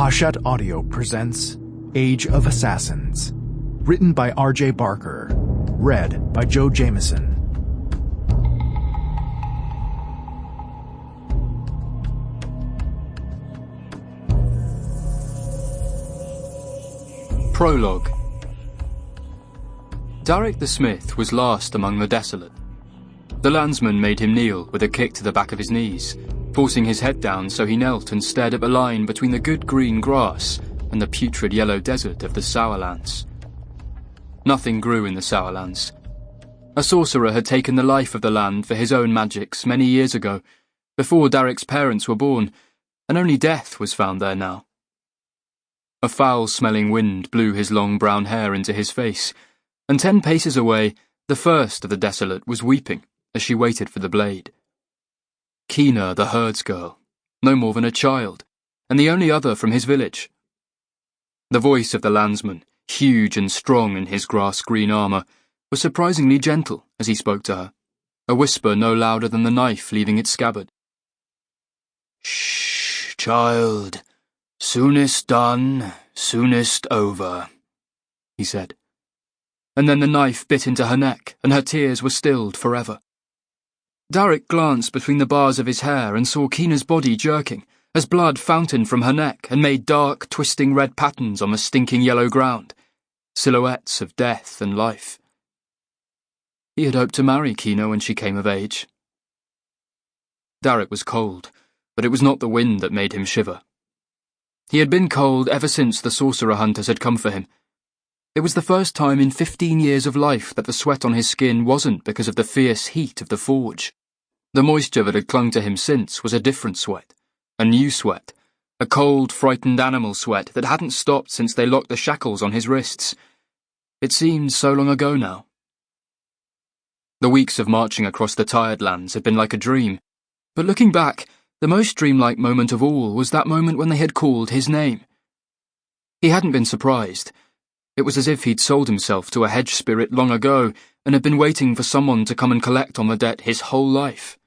Hachette Audio presents Age of Assassins, written by R.J. Barker, read by Joe Jameson. Prologue. Darrick the Smith was last among the desolate. The landsman made him kneel with a kick to the back of his knees, forcing his head down so he knelt and stared at the line between the good green grass and the putrid yellow desert of the Sourlands. Nothing grew in the Sourlands. A sorcerer had taken the life of the land for his own magics many years ago, before Darrick's parents were born, and only death was found there now. A foul-smelling wind blew his long brown hair into his face, and 10 paces away, the first of the desolate was weeping as she waited for the blade. Kina, the herds girl, no more than a child, and the only other from his village. The voice of the landsman, huge and strong in his grass-green armour, was surprisingly gentle as he spoke to her, a whisper no louder than the knife leaving its scabbard. "Shh, child. Soonest done, soonest over," he said. And then the knife bit into her neck, and her tears were stilled forever. Darrick glanced between the bars of his hair and saw Kina's body jerking, as blood fountained from her neck and made dark, twisting red patterns on the stinking yellow ground, silhouettes of death and life. He had hoped to marry Kina when she came of age. Darrick was cold, but it was not the wind that made him shiver. He had been cold ever since the sorcerer hunters had come for him. It was the first time in 15 years of life that the sweat on his skin wasn't because of the fierce heat of the forge. The moisture that had clung to him since was a different sweat, a new sweat, a cold, frightened animal sweat that hadn't stopped since they locked the shackles on his wrists. It seemed so long ago now. The weeks of marching across the tired lands had been like a dream, but looking back, the most dreamlike moment of all was that moment when they had called his name. He hadn't been surprised. It was as if he'd sold himself to a hedge spirit long ago and had been waiting for someone to come and collect on the debt his whole life.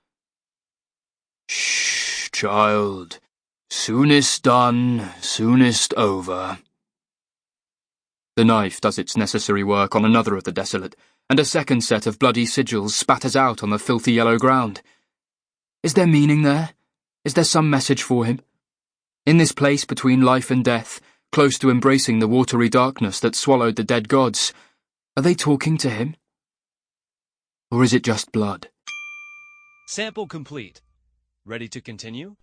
"Shh, child. Soonest done, soonest over." The knife does its necessary work on another of the desolate, and a second set of bloody sigils spatters out on the filthy yellow ground. Is there meaning there? Is there some message for him? In this place between life and death, close to embracing the watery darkness that swallowed the dead gods, are they talking to him? Or is it just blood? Sample complete. Ready to continue?